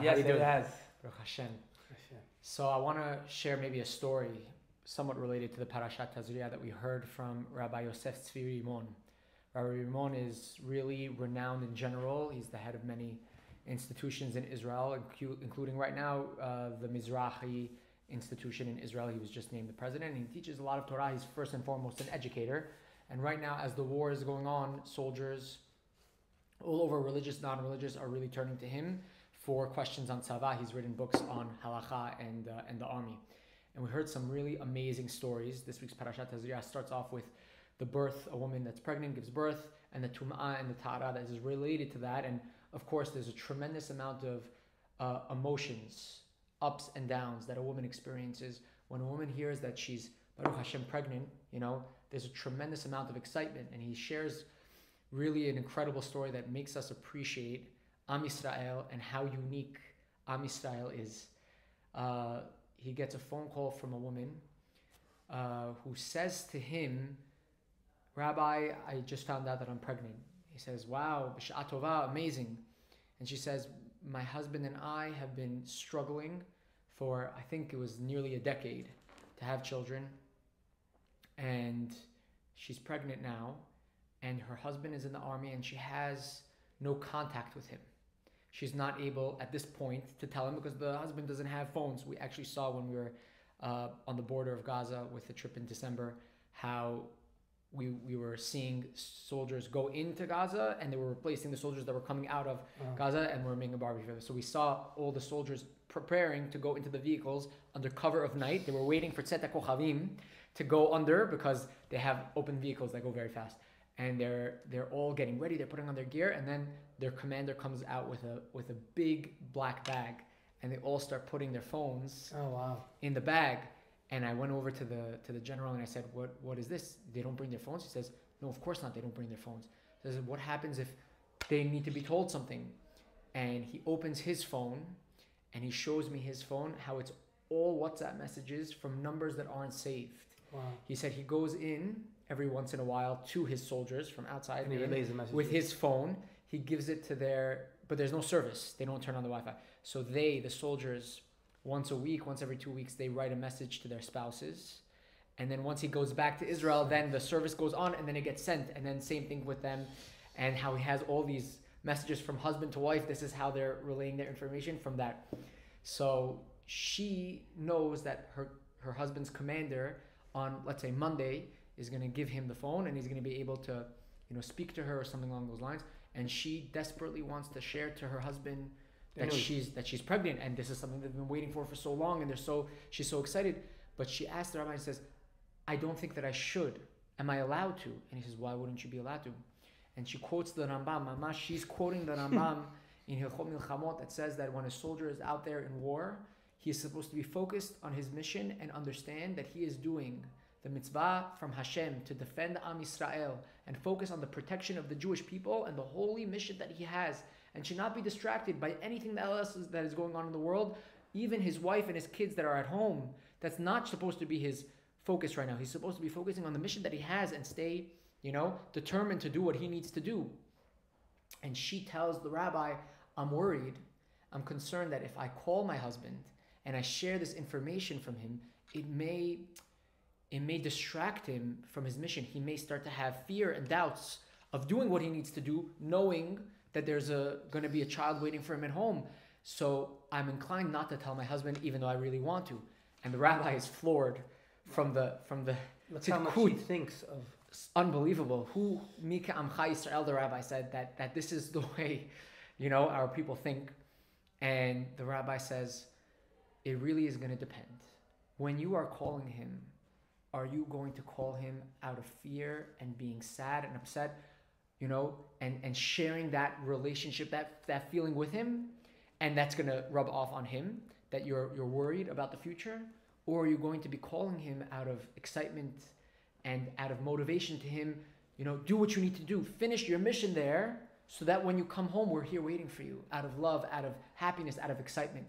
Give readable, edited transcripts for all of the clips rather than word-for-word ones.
How Yes, you doing? it has. Baruch Hashem. So I want to share maybe a story somewhat related to the Perashat Tazria that we heard from Rabbi Yosef Tzvi Rimon. Rabbi Rimon is really renowned in general. He's the head of many institutions in Israel, including right now the Mizrahi institution in Israel. He was just named the president. And he teaches a lot of Torah. He's first and foremost an educator. And right now, as the war is going on, soldiers all over, religious, non-religious, are really turning to him for questions on tzava. He's written books on halacha and the army. And we heard some really amazing stories. This week's Perashat Tazria starts off with the birth, a woman that's pregnant gives birth, and the tum'ah and the ta'ara that is related to that. And of course, there's a tremendous amount of emotions, ups and downs that a woman experiences. When a woman hears that she's, Baruch Hashem, pregnant, there's a tremendous amount of excitement. And he shares really an incredible story that makes us appreciate Am Yisrael and how unique Am Yisrael is. He gets a phone call from a woman who says to him, Rabbi, I just found out that I'm pregnant. He says, wow, b'sha'at tova, amazing. And she says, my husband and I have been struggling for, I think it was nearly a decade, to have children. And she's pregnant now. And her husband is in the army and she has no contact with him. She's not able at this point to tell him because the husband doesn't have phones. We actually saw when we were on the border of Gaza with the trip in December how we were seeing soldiers go into Gaza and they were replacing the soldiers that were coming out of Gaza and were making a barbecue. So we saw all the soldiers preparing to go into the vehicles under cover of night. They were waiting for Tzeta Kochavim to go under because they have open vehicles that go very fast. And they're all getting ready. They're putting on their gear, and then their commander comes out with a big black bag, and they all start putting their phones in the bag. And I went over to the general and I said, "What is this? They don't bring their phones?" He says, "No, of course not. They don't bring their phones." He says, "What happens if they need to be told something?" And he opens his phone, and he shows me his phone, how it's all WhatsApp messages from numbers that aren't saved. Wow. He said he goes in every once in a while to his soldiers from outside and he relays the messages with his phone. He gives it to but there's no service. They don't turn on the Wi-Fi. So the soldiers, once a week, once every 2 weeks, they write a message to their spouses. And then once he goes back to Israel, then the service goes on and then it gets sent. And then same thing with them, and how he has all these messages from husband to wife. This is how they're relaying their information from that. So she knows that her husband's commander on, let's say, Monday is going to give him the phone and he's going to be able to, speak to her or something along those lines. And she desperately wants to share to her husband that she's pregnant, and this is something they've been waiting for so long, and she's so excited. But she asked the rabbi and says, I don't think that I should. Am I allowed to? And he says, why wouldn't you be allowed to? And she quotes the Rambam. Mama, she's quoting the Rambam in Hilchot Milchamot that says that when a soldier is out there in war, he is supposed to be focused on his mission and understand that he is doing the mitzvah from Hashem to defend Am Yisrael and focus on the protection of the Jewish people and the holy mission that he has, and should not be distracted by anything else that is going on in the world, even his wife and his kids that are at home. That's not supposed to be his focus right now. He's supposed to be focusing on the mission that he has and stay, determined to do what he needs to do. And she tells the rabbi, I'm worried, I'm concerned that if I call my husband and I share this information from him, it may distract him from his mission. He may start to have fear and doubts of doing what he needs to do, knowing that there's going to be a child waiting for him at home. So I'm inclined not to tell my husband, even though I really want to. And the rabbi is floored from the That's how much he thinks of. Unbelievable. Who Mika Amcha Yisrael, the rabbi said that this is the way, our people think. And the rabbi says, it really is going to depend. When you are calling him, are you going to call him out of fear and being sad and upset, and sharing that relationship, that feeling with him, and that's going to rub off on him, that you're worried about the future? Or are you going to be calling him out of excitement and out of motivation to him, do what you need to do, finish your mission there, so that when you come home, we're here waiting for you, out of love, out of happiness, out of excitement?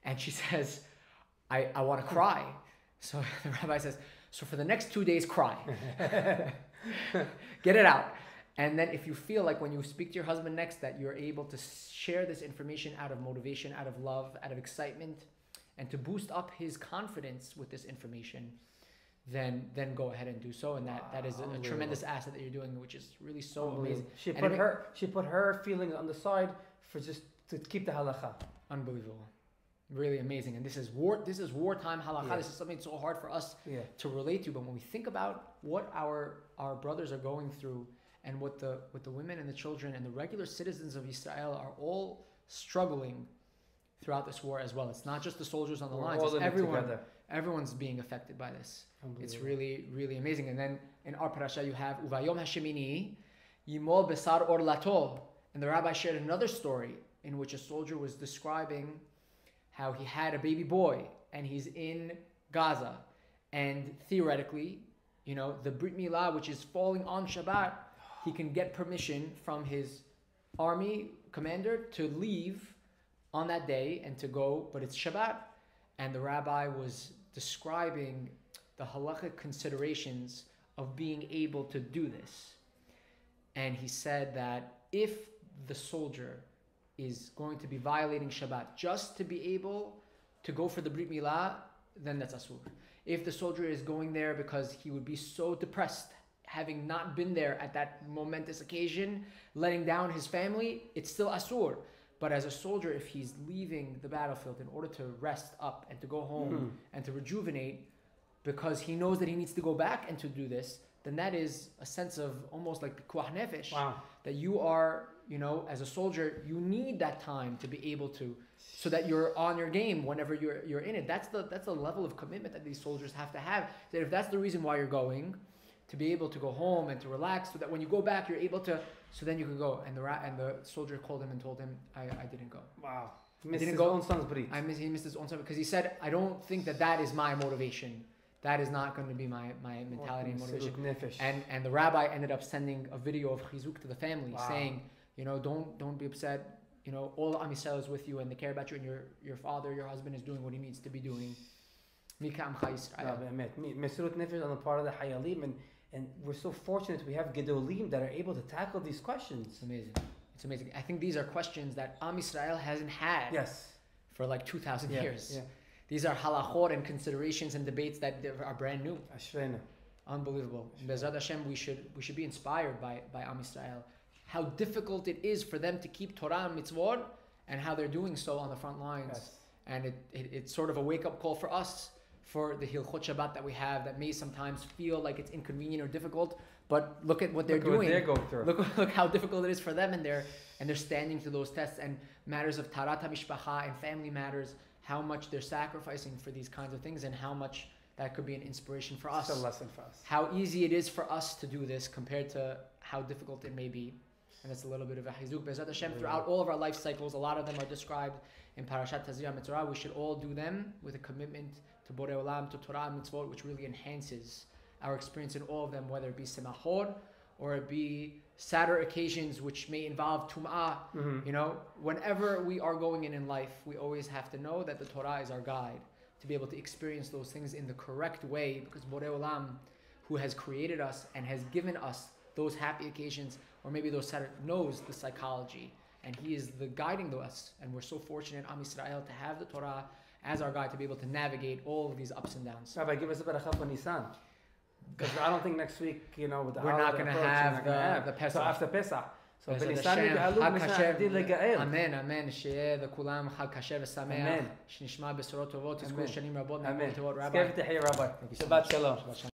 And she says, I want to cry. So the rabbi says, so for the next 2 days, cry. Get it out. And then if you feel like when you speak to your husband next that you're able to share this information out of motivation, out of love, out of excitement, and to boost up his confidence with this information, then go ahead and do so. And that is a tremendous asset that you're doing, which is really so amazing. She put her feelings on the side for just to keep the halakha. Unbelievable. Really amazing. And this is wartime halakha. This is something so hard for us to relate to. But when we think about what our brothers are going through, and what the women and the children and the regular citizens of Israel are all struggling throughout this war as well. It's not just the soldiers on the lines. It's everyone's being affected by this. It's really, really amazing. And then in our parasha you have Uvayom Hashemini Yimol Besar Or Lato. And the rabbi shared another story in which a soldier was describing how he had a baby boy and he's in Gaza. And theoretically, the Brit Milah, which is falling on Shabbat, he can get permission from his army commander to leave on that day and to go, but it's Shabbat. And the rabbi was describing the halachic considerations of being able to do this. And he said that if the soldier is going to be violating Shabbat just to be able to go for the Brit Milah, then that's asur. If the soldier is going there because he would be so depressed, having not been there at that momentous occasion, letting down his family, it's still asur. But as a soldier, if he's leaving the battlefield in order to rest up and to go home and to rejuvenate, because he knows that he needs to go back and to do this, then that is a sense of almost like pikuach nefesh. Wow. That you are, as a soldier, you need that time to be able to, so that you're on your game whenever you're in it. That's the level of commitment that these soldiers have to have. That if that's the reason why you're going, to be able to go home and to relax, so that when you go back, you're able to, so then you can go. And the soldier called him and told him, I didn't go. Wow. He missed his own son's brit. He missed his own son because he said, I don't think that is my motivation. That is not going to be my mentality and motivation. And the rabbi ended up sending a video of chizuk to the family, saying, don't be upset. All Am Yisrael is with you and they care about you, and your father, your husband is doing what he needs to be doing. Mika Amcha Yisrael. Mesirut nefesh on the part of the hayalim, and we're so fortunate we have gedolim that are able to tackle these questions. It's amazing. I think these are questions that Am Yisrael hasn't had for like 2,000 years. Yeah. These are halachot and considerations and debates that are brand new. Ashreina. Unbelievable. Bezrat Hashem, we should be inspired by Am Yisrael. How difficult it is for them to keep Torah and mitzvot, and how they're doing so on the front lines. Yes. And it's sort of a wake-up call for us, for the Hilchot Shabbat that we have, that may sometimes feel like it's inconvenient or difficult, but look at what they're doing. What they're going through. Look how difficult it is for them, and they're standing through those tests, and matters of Tarat HaMishpacha and family matters, how much they're sacrificing for these kinds of things, and how much that could be an inspiration for us. It's a lesson for us. How easy it is for us to do this compared to how difficult it may be. And it's a little bit of a chizuk. Bezrat Hashem, throughout all of our life cycles, a lot of them are described in Perashat Tazria Mitzvah. We should all do them with a commitment to Borei Olam, to Torah and Mitzvot, which really enhances our experience in all of them, whether it be Semachot or it be sadder occasions which may involve Tum'ah. Whenever we are going in life, we always have to know that the Torah is our guide to be able to experience those things in the correct way, because Borei Olam, who has created us and has given us those happy occasions, or maybe those sadder, knows the psychology, and he is the guiding to us. And we're so fortunate, Am Yisrael, to have the Torah as our guide to be able to navigate all of these ups and downs. Rabbi, give us a Berachah for Nisan. Because I don't think next week, with the we're not going to have the Pesach. So after Pesach. So בניסן יגאלו, בניסן עתיד לגאל. אמן, אמן, שיהיה לכולם חג כשר ושמח, שנשמע בשורות טובות, תזכו שנים רבות, אמן. טובות רבי. סקייב תחיה רבי. שבת שלום.